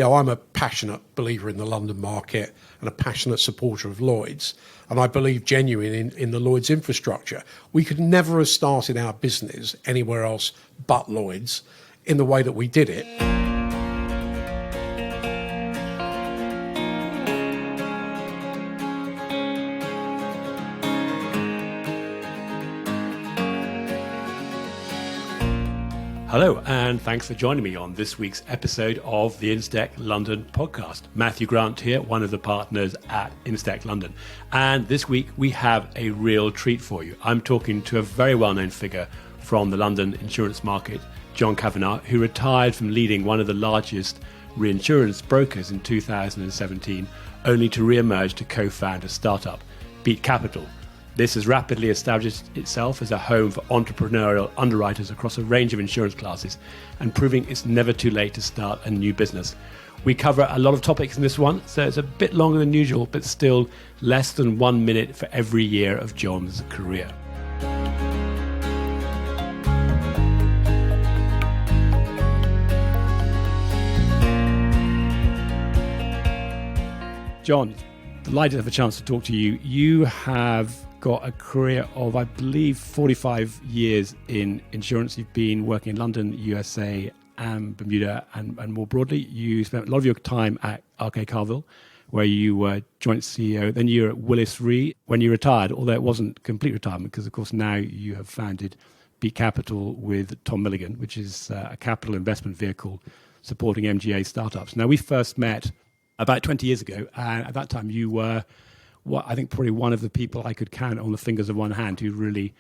I'm a passionate believer in the London market and a passionate supporter of Lloyds. And I believe genuinely in the Lloyds infrastructure. We could never have started our business anywhere else but Lloyds in the way that we did it. Hello, and thanks for joining me on this week's episode of the Instech London podcast. Matthew Grant here, one of the partners at Instech London. And this week we have a real treat for you. I'm talking to a very well-known figure from the London insurance market, John Cavanagh, who retired from leading one of the largest reinsurance brokers in 2017, only to re-emerge to co-found a startup, Beat Capital. This has rapidly established itself as a home for entrepreneurial underwriters across a range of insurance classes and proving it's never too late to start a new business. We cover a lot of topics in this one, so it's a bit longer than usual, but still less than 1 minute for every year of John's career. John, delighted to have a chance to talk to you. You have got a career of, I believe, 45 years in insurance. You've been working in London, USA, and Bermuda, and more broadly. You spent a lot of your time at RK Carvill, where you were joint CEO. Then you were at Willis Re when you retired, although it wasn't complete retirement, because, of course, now you have founded Beat Capital with Tom Milligan, which is a capital investment vehicle supporting MGA startups. Now, we first met about 20 years ago, and at that time you were I think probably one of the people I could count on the fingers of one hand who really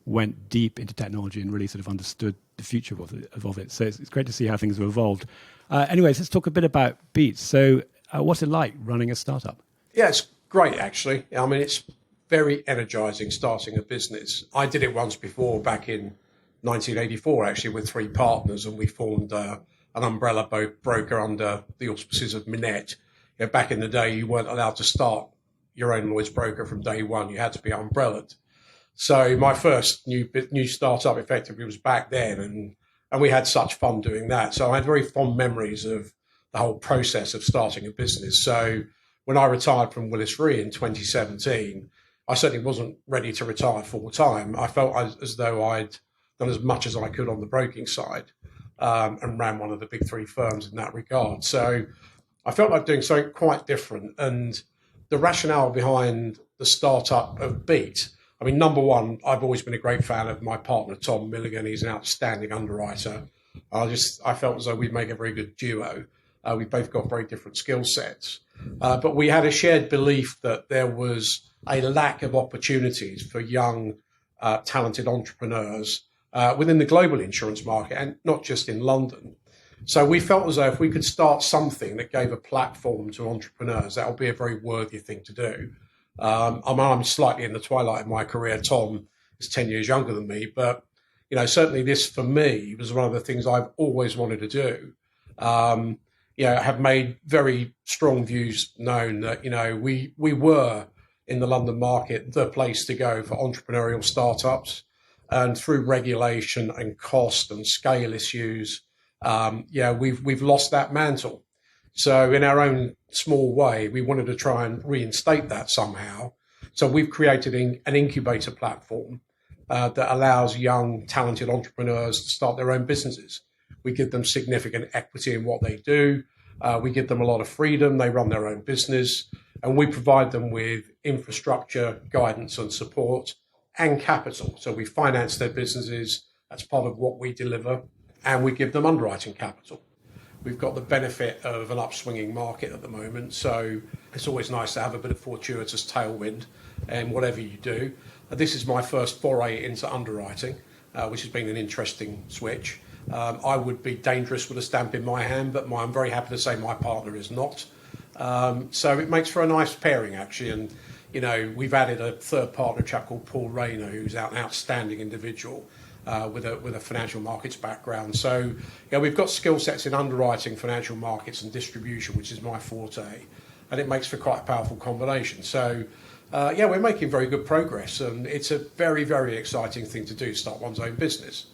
went deep into technology and really sort of understood the future of it. So it's great to see how things have evolved. Anyways, let's talk a bit about Beat. So what's it like running a startup? Yeah, it's great, actually. I mean, it's very energizing starting a business. I did it once before back in 1984, actually, with 3 partners, and we formed an umbrella broker under the auspices of Minette. Back in the day, you weren't allowed to start your own Lloyd's broker from day one. You had to be umbrellaed. So my first new startup effectively was back then, and we had such fun doing that. So I had very fond memories of the whole process of starting a business. So when I retired from Willis Re in 2017, I certainly wasn't ready to retire full time. I felt as though I'd done as much as I could on the broking side, and ran one of the big 3 firms in that regard. So I felt like doing something quite different. And the rationale behind the startup of Beat, I mean, number one, I've always been a great fan of my partner, Tom Milligan. He's an outstanding underwriter. I felt as though we'd make a very good duo. We both got very different skill sets. But we had a shared belief that there was a lack of opportunities for young, talented entrepreneurs within the global insurance market, and not just in London. So we felt as though if we could start something that gave a platform to entrepreneurs, that would be a very worthy thing to do. I'm slightly in the twilight of my career. Tom is 10 years younger than me, but certainly this for me was one of the things I've always wanted to do. I have made very strong views known that we were in the London market the place to go for entrepreneurial startups, and through regulation and cost and scale issues. We've lost that mantle. So in our own small way, we wanted to try and reinstate that somehow. So we've created an incubator platform that allows young, talented entrepreneurs to start their own businesses. We give them significant equity in what they do. We give them a lot of freedom. They run their own business, and we provide them with infrastructure, guidance and support and capital. So we finance their businesses. That's part of what we deliver. And we give them underwriting capital. We've got the benefit of an upswinging market at the moment, so it's always nice to have a bit of fortuitous tailwind in whatever you do. This is my first foray into underwriting, which has been an interesting switch. I would be dangerous with a stamp in my hand, but I'm very happy to say my partner is not. So it makes for a nice pairing, actually. And, we've added a third partner, a chap called Paul Rayner, who's an outstanding individual. With a financial markets background. So we've got skill sets in underwriting, financial markets and distribution, which is my forte, and it makes for quite a powerful combination. So we're making very good progress, and it's a very, very exciting thing to do, start one's own business.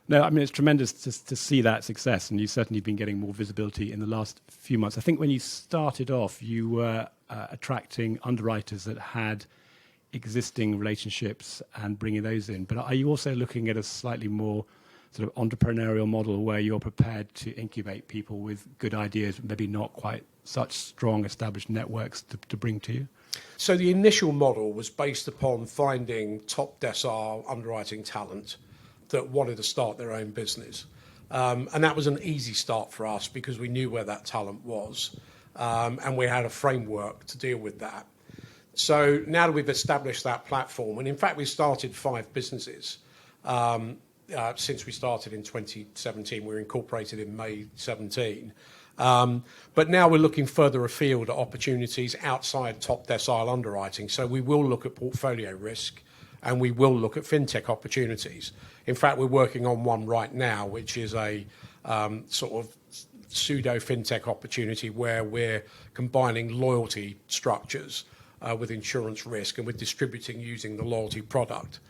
No, I mean, it's tremendous to see that success, and you've certainly been getting more visibility in the last few months. I think when you started off, you were attracting underwriters that had existing relationships and bringing those in. But are you also looking at a slightly more sort of entrepreneurial model where you're prepared to incubate people with good ideas, maybe not quite such strong established networks to bring to you? So the initial model was based upon finding top decile underwriting talent that wanted to start their own business. And that was an easy start for us because we knew where that talent was, and we had a framework to deal with that. So now that we've established that platform, and in fact we started 5 businesses since we started in 2017. We were incorporated in May 17. But now we're looking further afield at opportunities outside top decile underwriting. So we will look at portfolio risk and we will look at fintech opportunities. In fact, we're working on one right now, which is a sort of pseudo fintech opportunity where we're combining loyalty structures with insurance risk, and we're distributing using the loyalty product.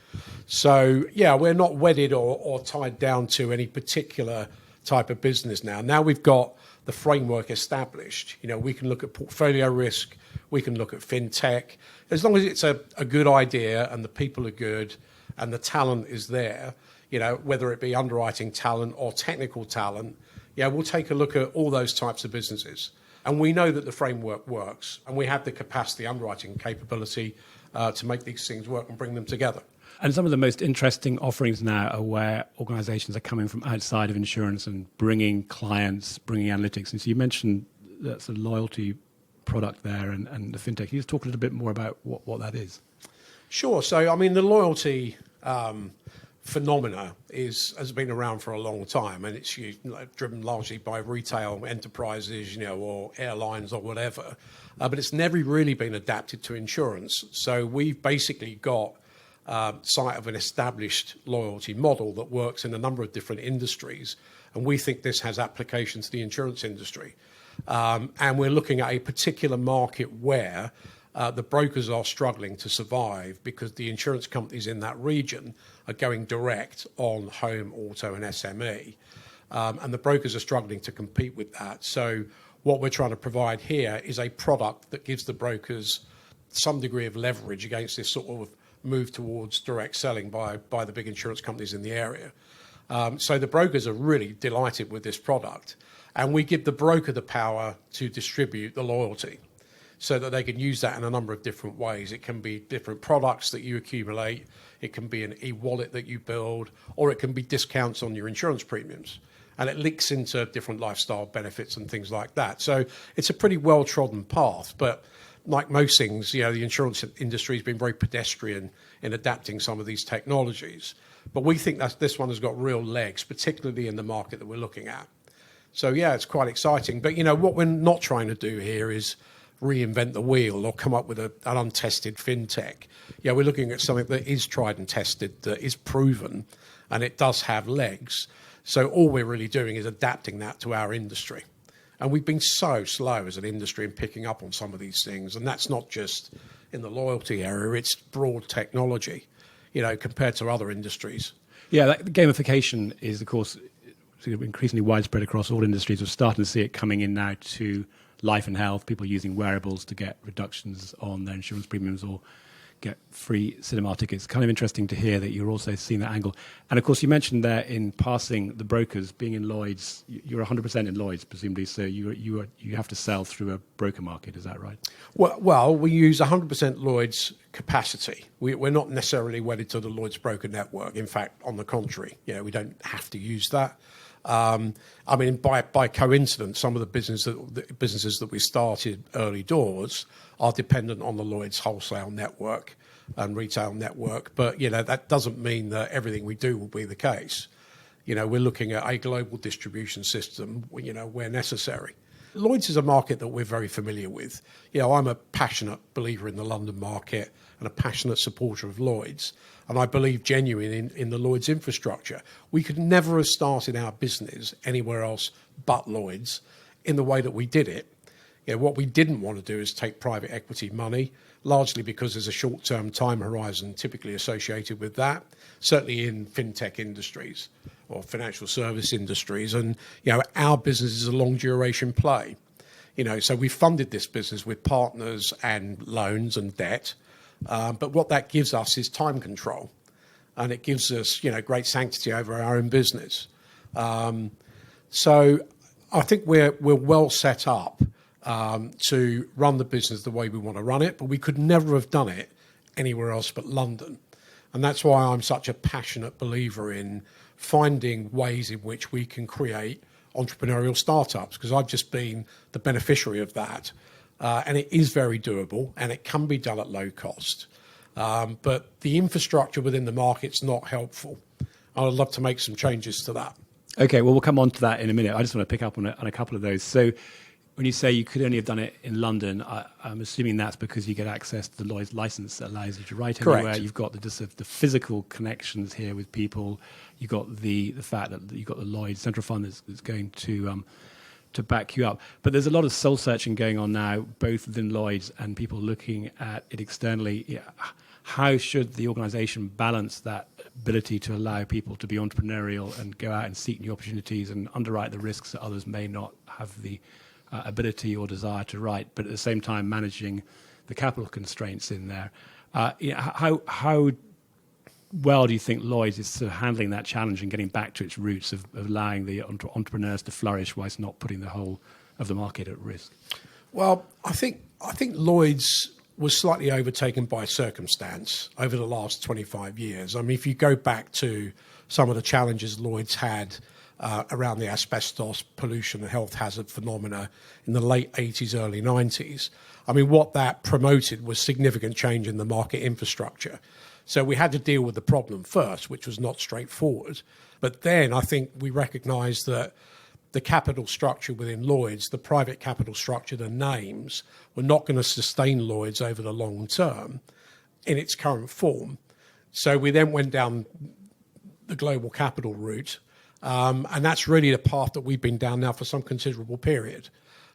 So, yeah, we're not wedded or tied down to any particular type of business now. Now we've got the framework established. You know, we can look at portfolio risk, we can look at fintech. As long as it's a good idea and the people are good and the talent is there, you know, whether it be underwriting talent or technical talent, yeah, we'll take a look at all those types of businesses. And we know that the framework works, and we have the capacity, underwriting capability to make these things work and bring them together. And some of the most interesting offerings now are where organizations are coming from outside of insurance and bringing clients, bringing analytics. And so you mentioned that's a loyalty product there and the fintech. Can you just talk a little bit more about what that is? Sure. So, I mean, the loyalty phenomena has been around for a long time, and it's driven largely by retail enterprises, you know, or airlines or whatever. But it's never really been adapted to insurance. So we've basically got sight of an established loyalty model that works in a number of different industries, and we think this has application to the insurance industry. And we're looking at a particular market where the brokers are struggling to survive because the insurance companies in that region are going direct on home, auto and SME. And the brokers are struggling to compete with that. So what we're trying to provide here is a product that gives the brokers some degree of leverage against this sort of move towards direct selling by the big insurance companies in the area. So the brokers are really delighted with this product. And we give the broker the power to distribute the loyalty so that they can use that in a number of different ways. It can be different products that you accumulate. It can be an e-wallet that you build, or it can be discounts on your insurance premiums. And it links into different lifestyle benefits and things like that. So it's a pretty well-trodden path. But like most things, you know, the insurance industry has been very pedestrian in adapting some of these technologies. But we think that this one has got real legs, particularly in the market that we're looking at. So, yeah, it's quite exciting. But, you know, what we're not trying to do here is reinvent the wheel or come up with an untested fintech. Yeah, we're looking at something that is tried and tested, that is proven, and it does have legs. So all we're really doing is adapting that to our industry. And we've been so slow as an industry in picking up on some of these things. And that's not just in the loyalty area, it's broad technology, you know, compared to other industries. Yeah, the gamification is, of course, increasingly widespread across all industries. We're starting to see it coming in now to life and health, people using wearables to get reductions on their insurance premiums or get free cinema tickets. Kind of interesting to hear that you're also seeing that angle. And of course, you mentioned there in passing the brokers being in Lloyds. You're 100% in Lloyds, presumably, so you have to sell through a broker market. Is that right? Well, we use 100% Lloyds capacity. We're not necessarily wedded to the Lloyds broker network. In fact, on the contrary, you know, we don't have to use that. I mean, by coincidence, some of the businesses that we started early doors are dependent on the Lloyds wholesale network and retail network. But, you know, that doesn't mean that everything we do will be the case. You know, we're looking at a global distribution system, you know, where necessary. Lloyds is a market that we're very familiar with. You know, I'm a passionate believer in the London market and a passionate supporter of Lloyds. And I believe genuinely in the Lloyds infrastructure. We could never have started our business anywhere else but Lloyds in the way that we did it. What we didn't want to do is take private equity money, largely because there's a short-term time horizon typically associated with that, certainly in fintech industries or financial service industries. And, our business is a long-duration play. So we funded this business with partners and loans and debt. But what that gives us is time control. And it gives us, great sanctity over our own business. So I think we're well set up to run the business the way we want to run it, but we could never have done it anywhere else but London. And that's why I'm such a passionate believer in finding ways in which we can create entrepreneurial startups, because I've just been the beneficiary of that. And it is very doable, and it can be done at low cost. But the infrastructure within the market's not helpful. I'd love to make some changes to that. Okay, well, we'll come on to that in a minute. I just want to pick up on a couple of those. So when you say you could only have done it in London, I'm assuming that's because you get access to the Lloyd's license that allows you to write anywhere. Correct. You've got the physical connections here with people. You've got the fact that you've got the Lloyd's central fund that's going to back you up. But there's a lot of soul searching going on now, both within Lloyd's and people looking at it externally. Yeah. How should the organisation balance that ability to allow people to be entrepreneurial and go out and seek new opportunities and underwrite the risks that others may not have the ability or desire to write, but at the same time managing the capital constraints in there? How well do you think Lloyd's is sort of handling that challenge and getting back to its roots of allowing the entrepreneurs to flourish whilst not putting the whole of the market at risk? Well, I think Lloyd's was slightly overtaken by circumstance over the last 25 years. I mean, if you go back to some of the challenges Lloyd's had around the asbestos pollution and health hazard phenomena in the late 80s, early 90s, I mean, what that promoted was significant change in the market infrastructure. So we had to deal with the problem first, which was not straightforward. But then I think we recognised that the capital structure within Lloyd's, the private capital structure, the names, were not going to sustain Lloyd's over the long term in its current form. So we then went down the global capital route, and that's really the path that we've been down now for some considerable period.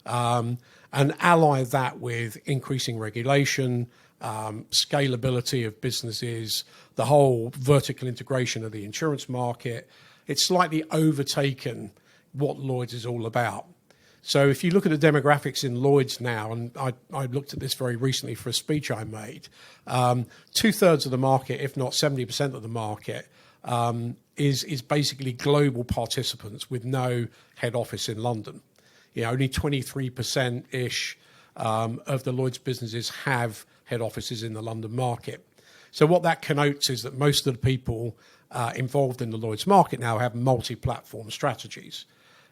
And ally that with increasing regulation, scalability of businesses, the whole vertical integration of the insurance market, it's slightly overtaken what Lloyd's is all about. So if you look at the demographics in Lloyd's now, and I looked at this very recently for a speech I made, 2/3 of the market, if not 70% of the market, is basically global participants with no head office in London. Only 23%-ish of the Lloyd's businesses have head offices in the London market. So what that connotes is that most of the people involved in the Lloyd's market now have multi-platform strategies,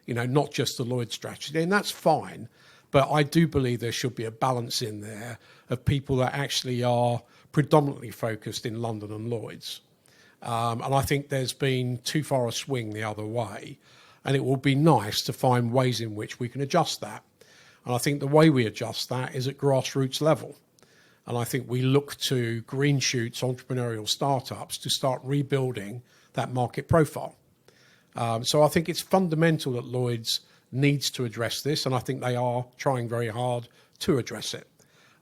not just the Lloyd's strategy, and that's fine. But I do believe there should be a balance in there of people that actually are predominantly focused in London and Lloyd's. And I think there's been too far a swing the other way, and it will be nice to find ways in which we can adjust that. And I think the way we adjust that is at grassroots level. And I think we look to green shoots, entrepreneurial startups, to start rebuilding that market profile. So I think it's fundamental that Lloyd's needs to address this, and I think they are trying very hard to address it.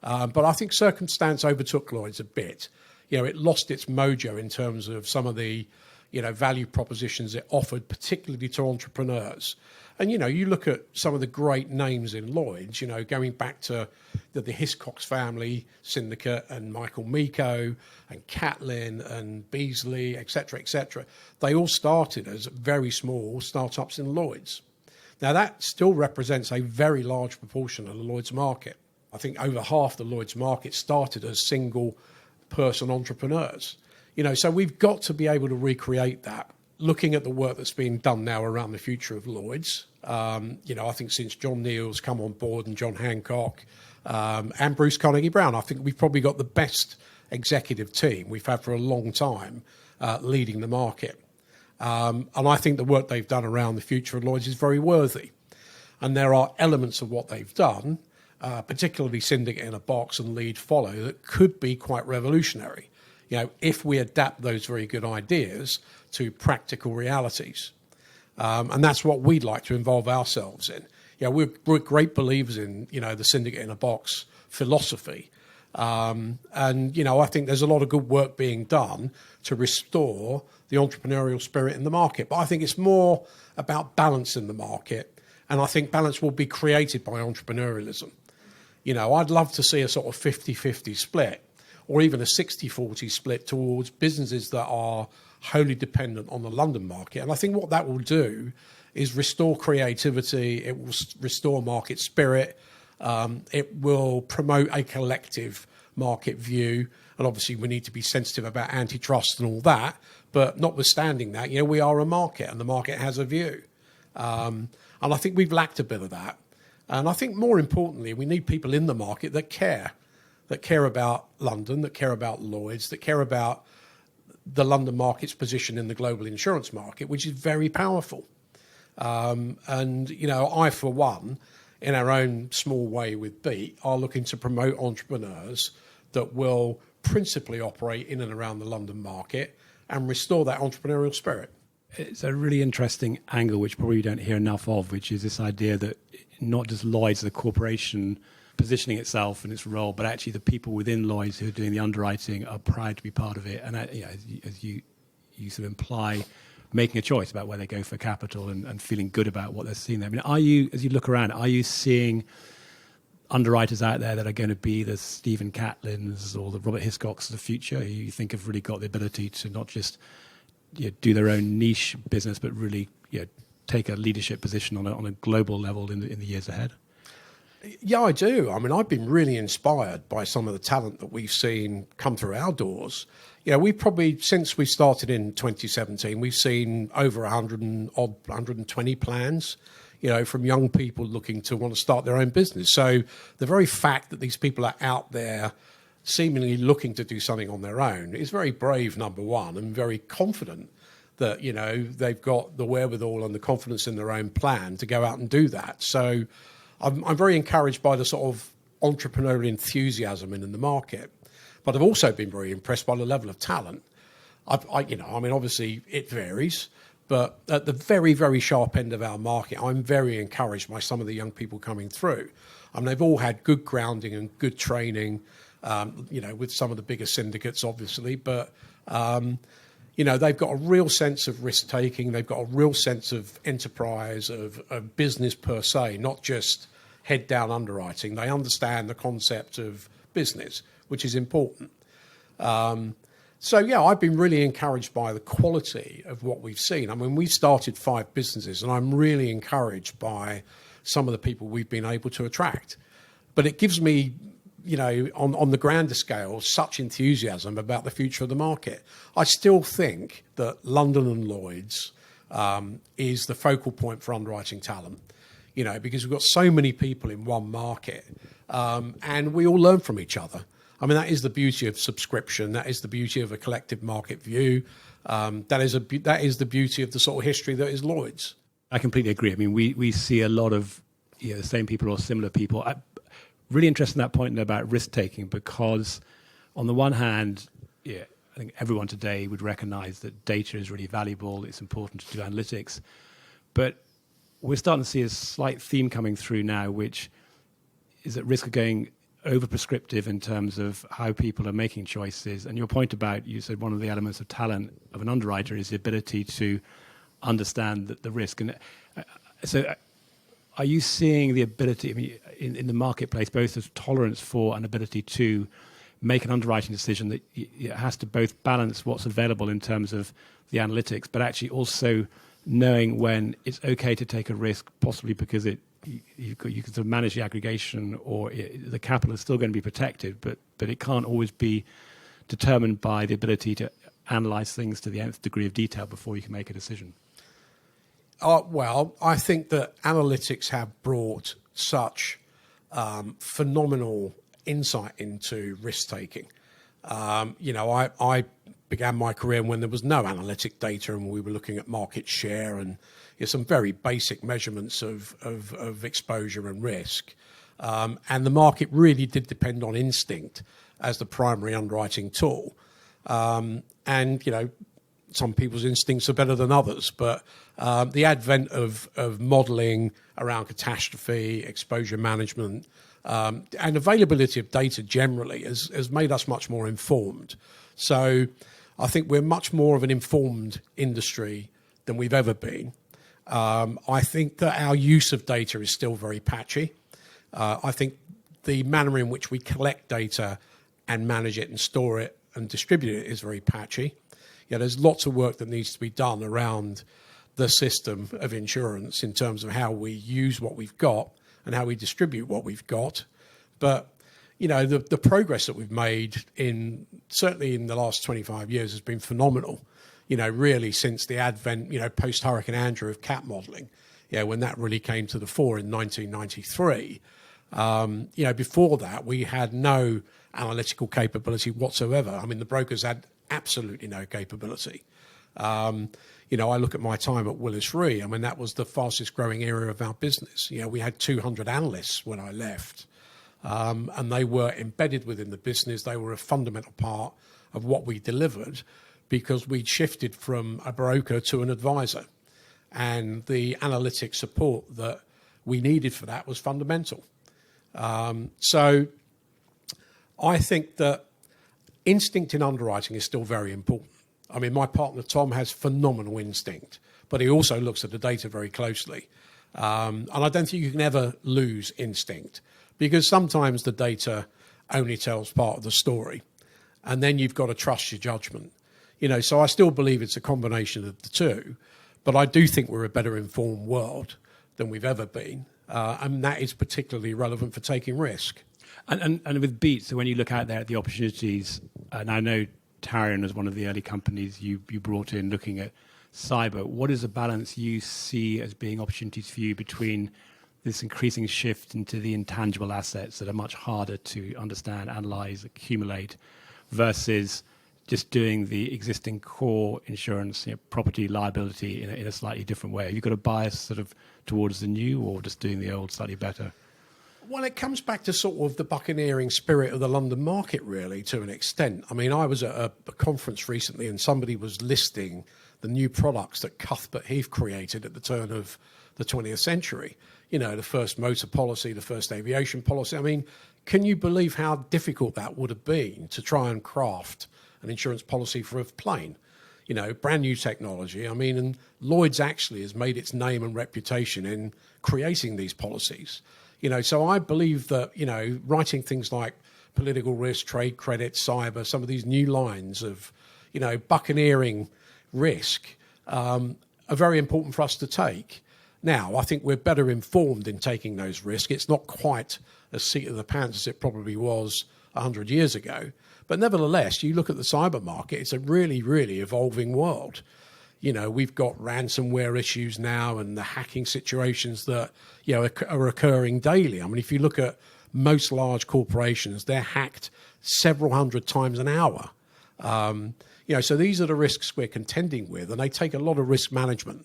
But I think circumstance overtook Lloyd's a bit. It lost its mojo in terms of some of the, value propositions it offered, particularly to entrepreneurs. And, you look at some of the great names in Lloyd's, going back to the Hiscox family syndicate and Michael Miko and Catlin and Beasley, et cetera, they all started as very small startups in Lloyd's. Now, that still represents a very large proportion of the Lloyd's market. I think over half the Lloyd's market started as single-person entrepreneurs. So we've got to be able to recreate that. Looking at the work that's being done now around the future of Lloyd's, I think since John Neal's come on board and John Hancock and Bruce Carnegie-Brown, I think we've probably got the best executive team we've had for a long time leading the market. And I think the work they've done around the future of Lloyd's is very worthy. And there are elements of what they've done, particularly Syndicate in a Box and Lead Follow, that could be quite revolutionary, if we adapt those very good ideas to practical realities. And that's what we'd like to involve ourselves in. we're great believers in, the syndicate in a box philosophy. And, I think there's a lot of good work being done to restore the entrepreneurial spirit in the market. But I think it's more about balance in the market. And I think balance will be created by entrepreneurialism. I'd love to see a sort of 50-50 split, or even a 60-40 split towards businesses that are wholly dependent on the London market. And I think what that will do is restore creativity, it will restore market spirit, it will promote a collective market view. And obviously we need to be sensitive about antitrust and all that. But notwithstanding that, we are a market and the market has a view. And I think we've lacked a bit of that. And I think more importantly, we need people in the market that care about London, that care about Lloyds, that care about the London market's position in the global insurance market, which is very powerful. And, I, for one, in our own small way with Beat, are looking to promote entrepreneurs that will principally operate in and around the London market and restore that entrepreneurial spirit. It's a really interesting angle, which probably you don't hear enough of, which is this idea that not just Lloyds, the corporation, positioning itself and its role, but actually the people within Lloyds who are doing the underwriting are proud to be part of it. And as you sort of imply, making a choice about where they go for capital and feeling good about what they're seeing there. I mean, as you look around, are you seeing underwriters out there that are going to be the Stephen Catlins or the Robert Hiscocks of the future, who you think have really got the ability to not just do their own niche business, but really take a leadership position on a global level in the years ahead? Yeah, I do. I mean, I've been really inspired by some of the talent that we've seen come through our doors. We've probably, since we started in 2017, we've seen over 120 plans, from young people looking to want to start their own business. So the very fact that these people are out there seemingly looking to do something on their own is very brave, number one, and very confident that, they've got the wherewithal and the confidence in their own plan to go out and do that. So I'm very encouraged by the sort of entrepreneurial enthusiasm in the market, but I've also been very impressed by the level of talent. Obviously it varies, but at the very, very sharp end of our market, I'm very encouraged by some of the young people coming through. They've all had good grounding and good training, with some of the bigger syndicates, obviously, but they've got a real sense of risk taking. They've got a real sense of enterprise, of business per se, not just head down underwriting. They understand the concept of business, which is important. I've been really encouraged by the quality of what we've seen. I mean, we started 5 businesses, and I'm really encouraged by some of the people we've been able to attract. But it gives me, on the grander scale, such enthusiasm about the future of the market. I still think that London and Lloyds is the focal point for underwriting talent, because we've got so many people in one market, and we all learn from each other. I mean, that is the beauty of subscription. That is the beauty of a collective market view. That is the beauty of the sort of history that is Lloyds. I completely agree. I mean, we see a lot of the same people or similar people. Really interested in that point about risk-taking, because on the one hand, I think everyone today would recognize that data is really valuable. It's important to do analytics. But we're starting to see a slight theme coming through now, which is at risk of going over-prescriptive in terms of how people are making choices. And your point about, you said one of the elements of talent of an underwriter is the ability to understand the risk. And so are you seeing the ability, I mean, in the marketplace, both as tolerance for an ability to make an underwriting decision that it has to both balance what's available in terms of the analytics, but actually also knowing when it's okay to take a risk, possibly because you can sort of manage the aggregation, or the capital is still going to be protected, but it can't always be determined by the ability to analyze things to the nth degree of detail before you can make a decision? Well, I think that analytics have brought such phenomenal insight into risk-taking. I began my career when there was no analytic data, and we were looking at market share and some very basic measurements of exposure and risk. And the market really did depend on instinct as the primary underwriting tool. some people's instincts are better than others, but the advent of modelling around catastrophe, exposure management, and availability of data generally has made us much more informed. So I think we're much more of an informed industry than we've ever been. I think that our use of data is still very patchy. I think the manner in which we collect data and manage it and store it and distribute it is very patchy. There's lots of work that needs to be done around the system of insurance in terms of how we use what we've got and how we distribute what we've got. But, the progress that we've made certainly in the last 25 years has been phenomenal. Really since the advent, post Hurricane Andrew of cat modelling, when that really came to the fore in 1993. Before that, we had no analytical capability whatsoever. I mean, the brokers had absolutely no capability. I look at my time at Willis Re. I mean, that was the fastest growing area of our business. We had 200 analysts when I left, and they were embedded within the business. They were a fundamental part of what we delivered because we'd shifted from a broker to an advisor. And the analytic support that we needed for that was fundamental. So I think that instinct in underwriting is still very important. I mean, my partner, Tom, has phenomenal instinct, but he also looks at the data very closely. And I don't think you can ever lose instinct because sometimes the data only tells part of the story. And then you've got to trust your judgment. So I still believe it's a combination of the two, but I do think we're a better informed world than we've ever been. And that is particularly relevant for taking risk. And with Beat, so when you look out there at the opportunities, and I know Tarion was one of the early companies you brought in looking at cyber, what is the balance you see as being opportunities for you between this increasing shift into the intangible assets that are much harder to understand, analyze, accumulate, versus just doing the existing core insurance, property, liability in a slightly different way? Have you got a bias sort of towards the new or just doing the old slightly better? Well, it comes back to sort of the buccaneering spirit of the London market, really, to an extent. I mean, I was at a conference recently and somebody was listing the new products that Cuthbert Heath created at the turn of the 20th century. The first motor policy, the first aviation policy. I mean, can you believe how difficult that would have been to try and craft an insurance policy for a plane? Brand new technology. I mean, and Lloyds actually has made its name and reputation in creating these policies. So I believe that, writing things like political risk, trade credit, cyber, some of these new lines of, buccaneering risk are very important for us to take. Now, I think we're better informed in taking those risks. It's not quite as seat of the pants as it probably was 100 years ago. But nevertheless, you look at the cyber market, it's a really, really evolving world. We've got ransomware issues now and the hacking situations that, are occurring daily. I mean, if you look at most large corporations, they're hacked several hundred times an hour. So these are the risks we're contending with, and they take a lot of risk management.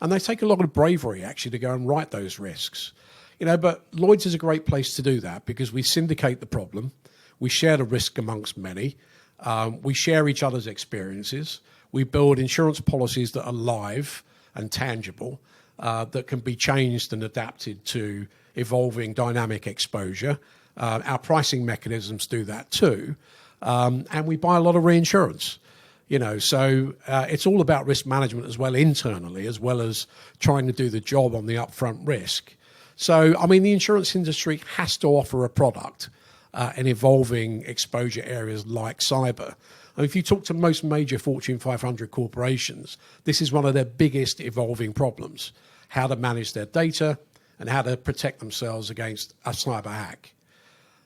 And they take a lot of bravery, actually, to go and write those risks. But Lloyds is a great place to do that because we syndicate the problem. We share the risk amongst many. We share each other's experiences. We build insurance policies that are live and tangible, that can be changed and adapted to evolving dynamic exposure. Our pricing mechanisms do that too. And we buy a lot of reinsurance. So it's all about risk management as well internally, as well as trying to do the job on the upfront risk. So, I mean, the insurance industry has to offer a product in evolving exposure areas like cyber. And if you talk to most major Fortune 500 corporations, this is one of their biggest evolving problems, how to manage their data and how to protect themselves against a cyber hack.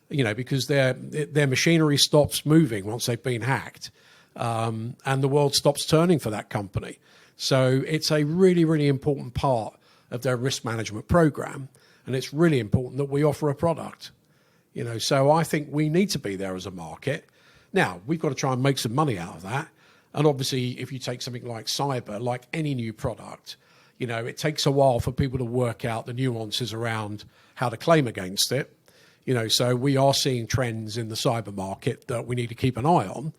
Because their machinery stops moving once they've been hacked. And the world stops turning for that company. So it's a really, really important part of their risk management program. And it's really important that we offer a product. So I think we need to be there as a market. Now, we've got to try and make some money out of that. And obviously, if you take something like cyber, like any new product, it takes a while for people to work out the nuances around how to claim against it. So we are seeing trends in the cyber market that we need to keep an eye on.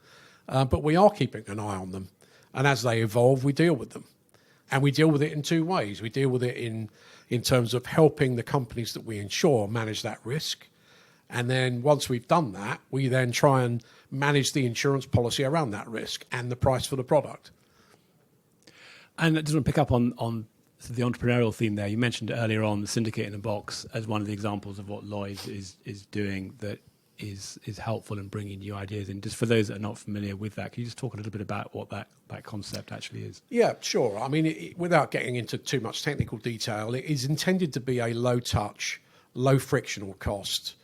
But we are keeping an eye on them. And as they evolve, we deal with them. And we deal with it in two ways. We deal with it in terms of helping the companies that we insure manage that risk. And then once we've done that, we then try and manage the insurance policy around that risk and the price for the product. And I just want to pick up on the entrepreneurial theme there. You mentioned earlier on the syndicate in a box as one of the examples of what Lloyds is doing that is helpful in bringing new ideas in. Just for those that are not familiar with that, can you just talk a little bit about what that concept actually is? Yeah, sure. I mean, without getting into too much technical detail, it is intended to be a low-touch, low-frictional cost,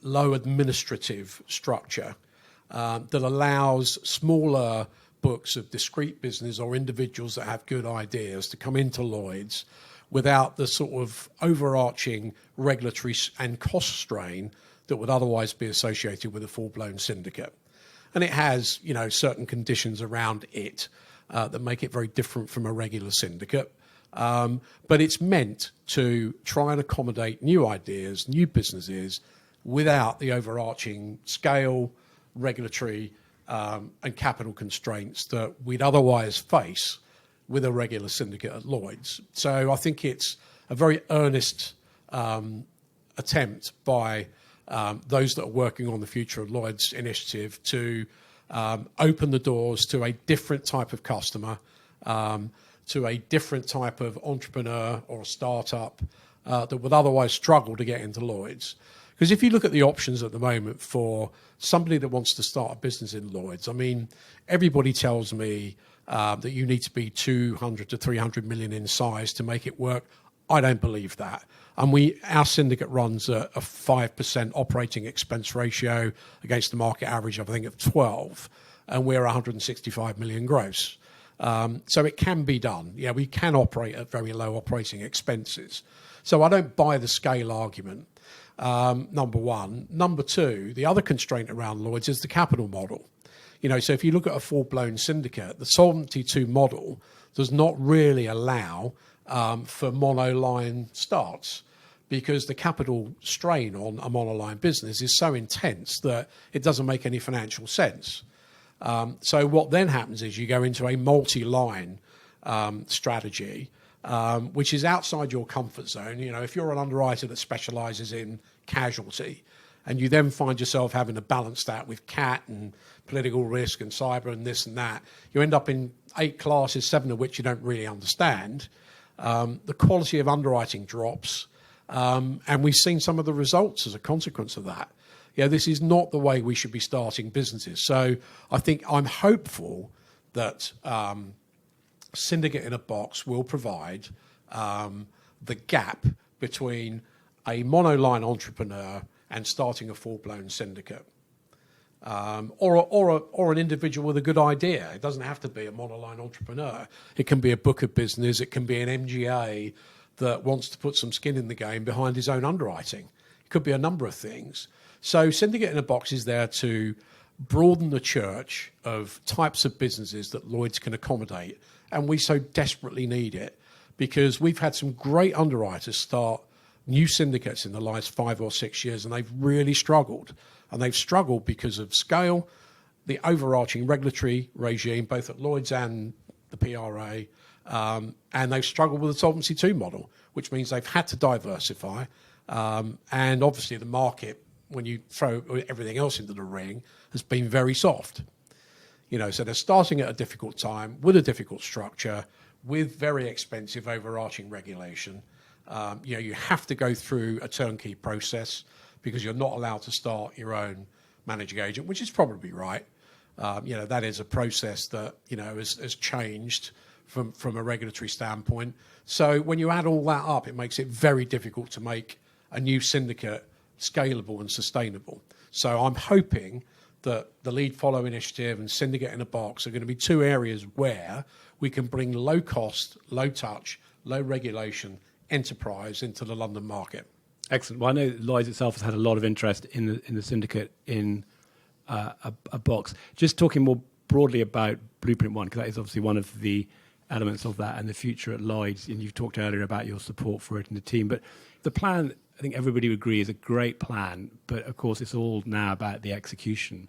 low administrative structure that allows smaller books of discrete business or individuals that have good ideas to come into Lloyds without the sort of overarching regulatory and cost strain that would otherwise be associated with a full-blown syndicate. And it has, certain conditions around it that make it very different from a regular syndicate. But it's meant to try and accommodate new ideas, new businesses, without the overarching scale, regulatory, and capital constraints that we'd otherwise face with a regular syndicate at Lloyd's. So I think it's a very earnest attempt by those that are working on the Future of Lloyd's initiative to open the doors to a different type of customer, to a different type of entrepreneur or a startup that would otherwise struggle to get into Lloyd's. Because if you look at the options at the moment for somebody that wants to start a business in Lloyd's, I mean, everybody tells me that you need to be 200 to 300 million in size to make it work. I don't believe that. And our syndicate runs a 5% operating expense ratio against the market average, I think, of 12, and we're 165 million gross. So it can be done. Yeah, we can operate at very low operating expenses. So I don't buy the scale argument. Number one. Number two, the other constraint around Lloyd's is the capital model. So if you look at a full-blown syndicate, the Solvency II model does not really allow for monoline starts because the capital strain on a monoline business is so intense that it doesn't make any financial sense. So what then happens is you go into a multi-line strategy, which is outside your comfort zone. If you're an underwriter that specialises in casualty and you then find yourself having to balance that with cat and political risk and cyber and this and that, you end up in 8 classes, 7 of which you don't really understand. The quality of underwriting drops, and we've seen some of the results as a consequence of that. This is not the way we should be starting businesses. So I think I'm hopeful that syndicate in a box will provide the gap between a monoline entrepreneur and starting a full-blown syndicate. Or an individual with a good idea. It doesn't have to be a monoline entrepreneur. It can be a book of business. It can be an MGA that wants to put some skin in the game behind his own underwriting. It could be a number of things. So syndicate in a box is there to broaden the church of types of businesses that Lloyd's can accommodate. And we so desperately need it because we've had some great underwriters start new syndicates in the last 5 or 6 years, and they've really struggled. And they've struggled because of scale, the overarching regulatory regime, both at Lloyd's and the PRA, and they've struggled with the Solvency II model, which means they've had to diversify. And obviously the market, when you throw everything else into the ring, has been very soft. So they're starting at a difficult time, with a difficult structure, with very expensive overarching regulation. You have to go through a turnkey process because you're not allowed to start your own managing agent, which is probably right. That is a process that, has changed from a regulatory standpoint. So when you add all that up, it makes it very difficult to make a new syndicate scalable and sustainable. So I'm hoping that the Lead Follow initiative and syndicate in a box are going to be 2 areas where we can bring low cost, low touch, low regulation enterprise into the London market. Excellent. Well, I know Lloyds itself has had a lot of interest in the syndicate in a box. Just talking more broadly about Blueprint One, because that is obviously one of the elements of that and the future at Lloyds, and you've talked earlier about your support for it and the team. But the plan, I think everybody would agree, is a great plan, but of course it's all now about the execution.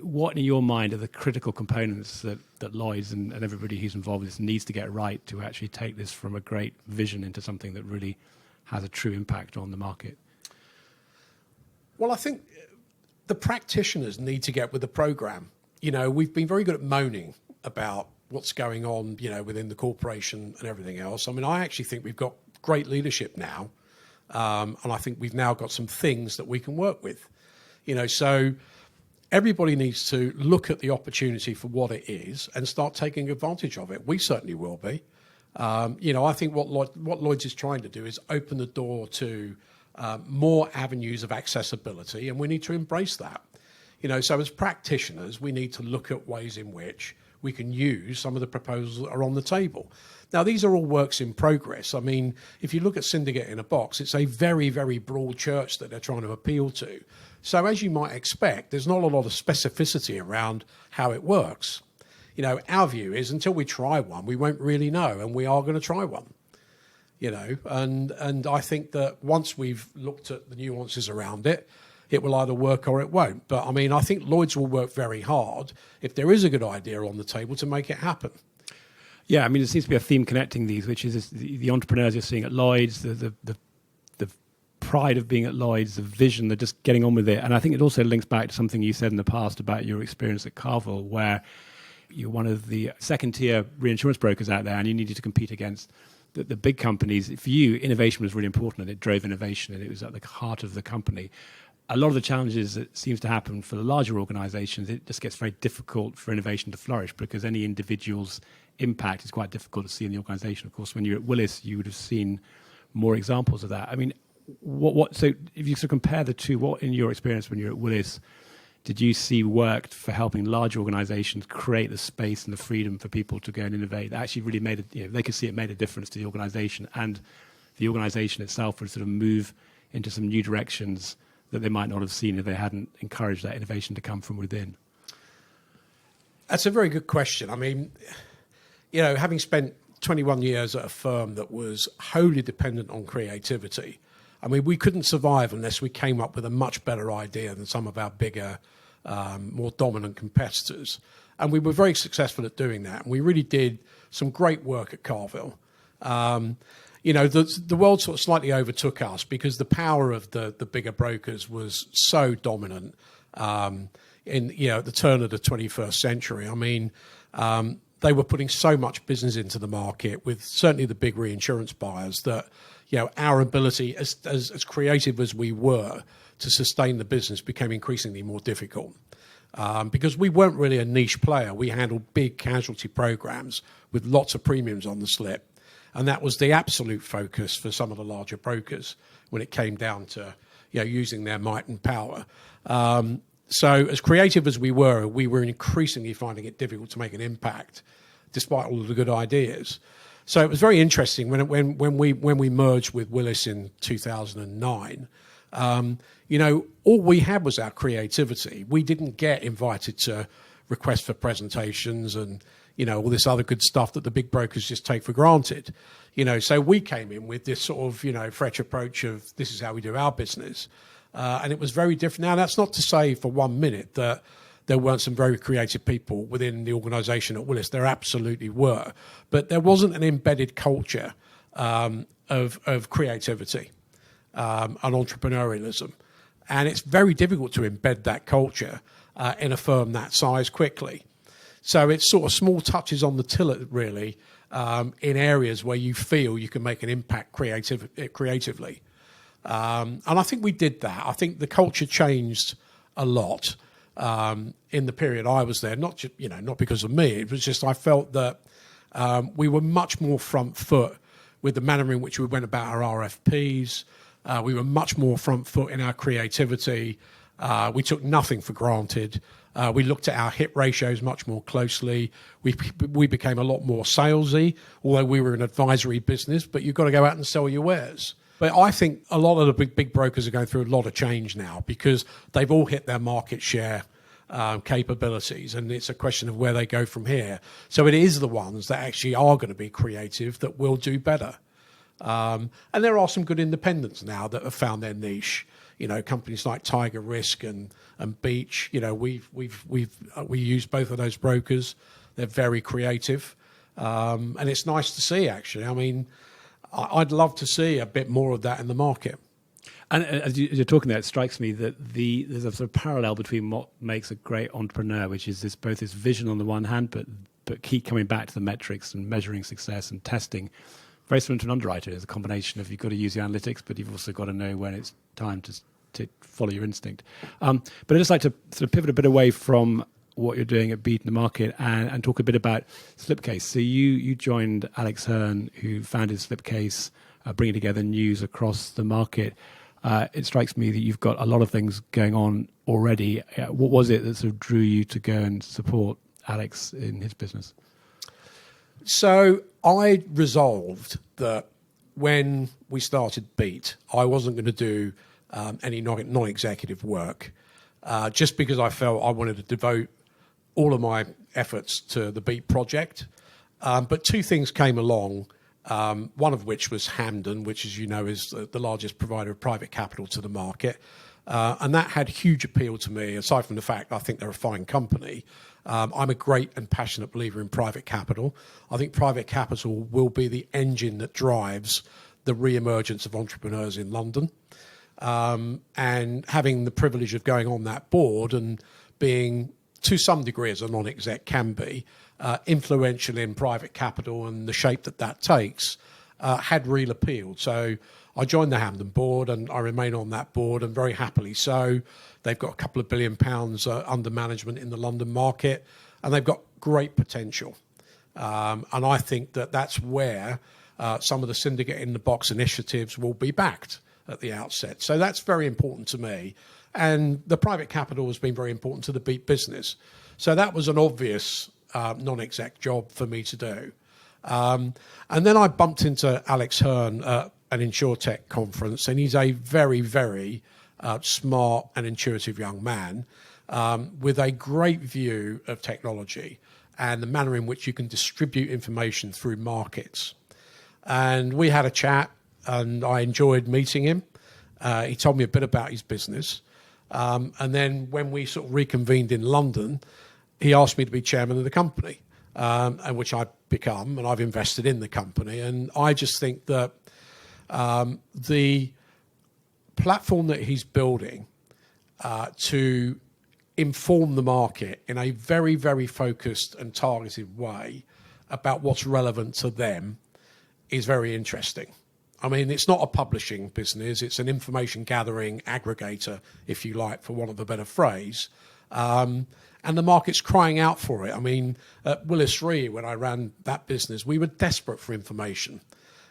what in your mind are the critical components that Lloyds and everybody who's involved in this needs to get right to actually take this from a great vision into something that really has a true impact on the market? Well, I think the practitioners need to get with the program. We've been very good at moaning about what's going on, within the corporation and everything else. I mean, I actually think we've got great leadership now. And I think we've now got some things that we can work with. So everybody needs to look at the opportunity for what it is and start taking advantage of it. We certainly will be. I think what Lloyds is trying to do is open the door to more avenues of accessibility, and we need to embrace that. So as practitioners, we need to look at ways in which we can use some of the proposals that are on the table. Now, these are all works in progress. I mean, if you look at Syndicate in a Box, it's a very, very broad church that they're trying to appeal to. So as you might expect, there's not a lot of specificity around how it works. Our view is until we try one, we won't really know, and we are going to try one. And I think that once we've looked at the nuances around it, it will either work or it won't. But I mean, I think Lloyds will work very hard if there is a good idea on the table to make it happen. Yeah, I mean, there seems to be a theme connecting these, which is the entrepreneurs you're seeing at Lloyds, the pride of being at Lloyds, the vision, the just getting on with it. And I think it also links back to something you said in the past about your experience at Carvill, where you're one of the second-tier reinsurance brokers out there and you needed to compete against the big companies. For you, innovation was really important and it drove innovation and it was at the heart of the company. A lot of the challenges that seems to happen for the larger organizations, it just gets very difficult for innovation to flourish because any individual's impact is quite difficult to see in the organization. Of course, when you're at Willis, you would have seen more examples of that. I mean, so if you sort of compare the two, what in your experience when you're at Willis did you see worked for helping large organizations create the space and the freedom for people to go and innovate? That actually really made it, they could see it made a difference to the organization, and the organization itself would sort of move into some new directions that they might not have seen if they hadn't encouraged that innovation to come from within. That's a very good question. I mean, having spent 21 years at a firm that was wholly dependent on creativity, I mean, we couldn't survive unless we came up with a much better idea than some of our bigger, more dominant competitors. And we were very successful at doing that. And we really did some great work at Carvill. The world sort of slightly overtook us because the power of the bigger brokers was so dominant at the turn of the 21st century. I mean, they were putting so much business into the market with certainly the big reinsurance buyers that, our ability as creative as we were to sustain the business became increasingly more difficult because we weren't really a niche player. We handled big casualty programs with lots of premiums on the slip. And that was the absolute focus for some of the larger brokers when it came down to using their might and power. So as creative as we were increasingly finding it difficult to make an impact despite all of the good ideas. So it was very interesting when we merged with Willis in 2009. All we had was our creativity. We didn't get invited to request for presentations and all this other good stuff that the big brokers just take for granted. So we came in with this sort of fresh approach of this is how we do our business, and it was very different. Now that's not to say for 1 minute that there weren't some very creative people within the organisation at Willis. There absolutely were. But there wasn't an embedded culture of creativity and entrepreneurialism. And it's very difficult to embed that culture in a firm that size quickly. So it's sort of small touches on the tiller, really, in areas where you feel you can make an impact creatively. And I think we did that. I think the culture changed a lot. In the period I was there, not because of me. It was just I felt that we were much more front foot with the manner in which we went about our RFPs. We were much more front foot in our creativity. We took nothing for granted. We looked at our hit ratios much more closely. We became a lot more salesy, although we were an advisory business. But you've got to go out and sell your wares. But I think a lot of the big brokers are going through a lot of change now because they've all hit their market share capabilities, and it's a question of where they go from here. So it is the ones that actually are going to be creative that will do better. And there are some good independents now that have found their niche. Companies like Tiger Risk and Beach. We use both of those brokers. They're very creative, and it's nice to see. Actually, I mean, I'd love to see a bit more of that in the market. And as you're talking there, it strikes me that there's a sort of parallel between what makes a great entrepreneur, which is both this vision on the one hand, but keep coming back to the metrics and measuring success and testing. Very similar to an underwriter. It's a combination of you've got to use your analytics, but you've also got to know when it's time to follow your instinct. But I'd just like to sort of pivot a bit away from what you're doing at Beat in the market and talk a bit about Slipcase. So you joined Alex Hearn, who founded Slipcase, bringing together news across the market. It strikes me that you've got a lot of things going on already. What was it that sort of drew you to go and support Alex in his business? So I resolved that when we started Beat, I wasn't going to do any non-executive work, just because I felt I wanted to devote all of my efforts to the Beat project. But two things came along, one of which was Hamden, which, as you know, is the largest provider of private capital to the market. And that had huge appeal to me, aside from the fact I think they're a fine company. I'm a great and passionate believer in private capital. I think private capital will be the engine that drives the re-emergence of entrepreneurs in London. And having the privilege of going on that board and being, to some degree, as a non-exec can be, influential in private capital and the shape that takes, had real appeal. So I joined the Hamden board and I remain on that board, and very happily so. They've got a couple of £1 billion under management in the London market, and they've got great potential. And I think that's where some of the syndicate in the box initiatives will be backed at the outset. So that's very important to me. And the private capital has been very important to the Beat business. So that was an obvious non-exec job for me to do. And then I bumped into Alex Hearn at an InsurTech conference, and he's a very, very smart and intuitive young man with a great view of technology and the manner in which you can distribute information through markets. And we had a chat, and I enjoyed meeting him. He told me a bit about his business. And then when we sort of reconvened in London, he asked me to be chairman of the company, and which I've become, and I've invested in the company. And I just think that the platform that he's building to inform the market in a very, very focused and targeted way about what's relevant to them is very interesting. I mean, it's not a publishing business. It's an information gathering aggregator, if you like, for want of a better phrase. And the market's crying out for it. I mean, at Willis Re, when I ran that business, we were desperate for information.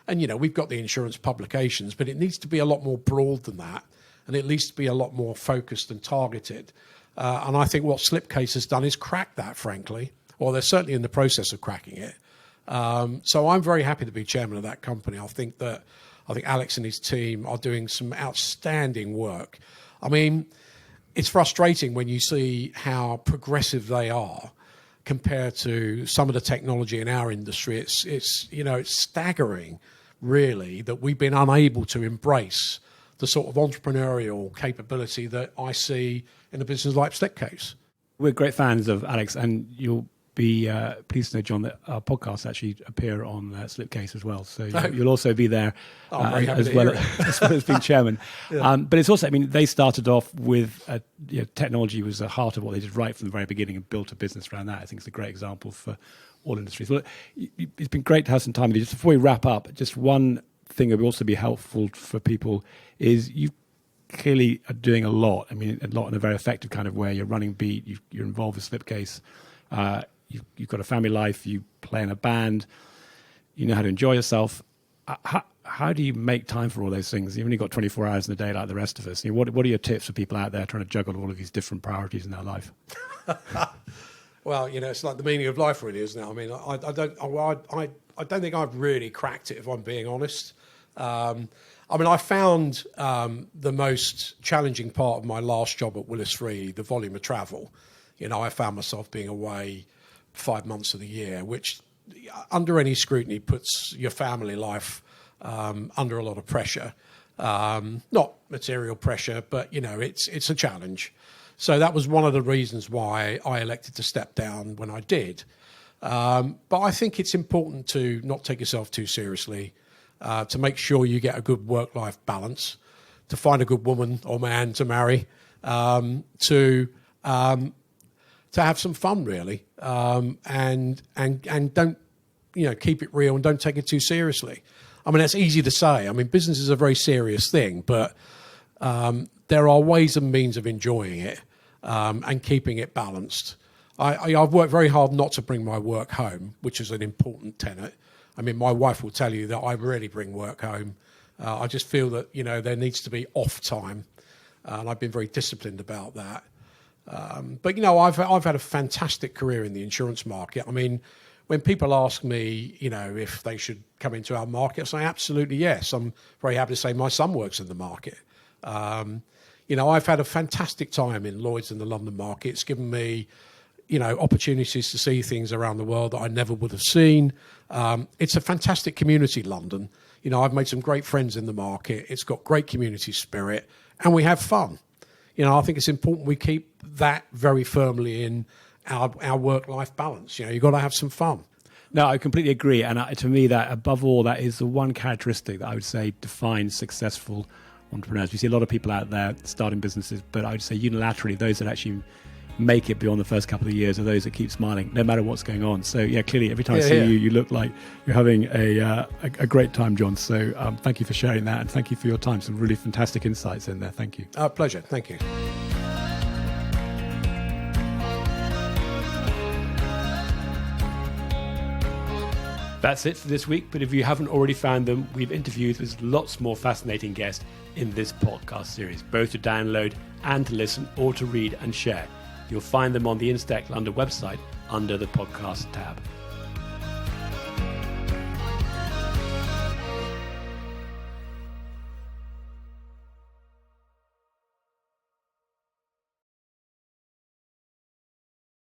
And, we've got the insurance publications, but it needs to be a lot more broad than that. And it needs to be a lot more focused and targeted. And I think what Slipcase has done is crack that, frankly. Or they're certainly in the process of cracking it. So I'm very happy to be chairman of that company. I think Alex and his team are doing some outstanding work. I mean, it's frustrating when you see how progressive they are compared to some of the technology in our industry. It's staggering, really, that we've been unable to embrace the sort of entrepreneurial capability that I see in a business like Slipcase. We're great fans of Alex, and you'll be pleased to know, John, that our podcasts actually appear on Slipcase as well. So you'll also be there as well as being chairman. Yeah. But it's also, I mean, they started off with technology was the heart of what they did right from the very beginning and built a business around that. I think it's a great example for all industries. Well, it's been great to have some time with you. Just before we wrap up, just one thing that would also be helpful for people is you clearly are doing a lot. I mean, a lot in a very effective kind of way. You're running Beat. You're involved with Slipcase. You've got a family life, you play in a band, you know how to enjoy yourself. How do you make time for all those things? You've only got 24 hours in a day like the rest of us. What are your tips for people out there trying to juggle all of these different priorities in their life? Well, it's like the meaning of life, really, isn't it? I mean, I don't think I've really cracked it, if I'm being honest. I mean, I found the most challenging part of my last job at Willis Re, the volume of travel. I found myself being away 5 months of the year, which under any scrutiny puts your family life under a lot of pressure. Not material pressure, but, it's a challenge. So that was one of the reasons why I elected to step down when I did. But I think it's important to not take yourself too seriously, to make sure you get a good work-life balance, to find a good woman or man to marry, to have some fun, really, and don't, keep it real and don't take it too seriously. I mean, that's easy to say. I mean, business is a very serious thing, but there are ways and means of enjoying it and keeping it balanced. I've worked very hard not to bring my work home, which is an important tenet. I mean, my wife will tell you that I rarely bring work home. I just feel that, there needs to be off time, and I've been very disciplined about that. But I've had a fantastic career in the insurance market. I mean, when people ask me, if they should come into our market, I say absolutely yes. I'm very happy to say my son works in the market. I've had a fantastic time in Lloyds in the London market. It's given me, opportunities to see things around the world that I never would have seen. It's a fantastic community, London. I've made some great friends in the market. It's got great community spirit, and we have fun. I think it's important we keep that very firmly in our work-life balance. You've got to have some fun. No, I completely agree. And to me, that above all, that is the one characteristic that I would say defines successful entrepreneurs. We see a lot of people out there starting businesses, but I would say unilaterally, those that actually make it beyond the first couple of years are those that keep smiling, no matter what's going on. So, clearly, every time I see you, you look like you're having a great time, John. So thank you for sharing that, and thank you for your time. Some really fantastic insights in there. Thank you. Pleasure. Thank you. That's it for this week, but if you haven't already found them, we've interviewed with lots more fascinating guests in this podcast series, both to download and to listen, or to read and share. You'll find them on the Instech London website under the podcast tab.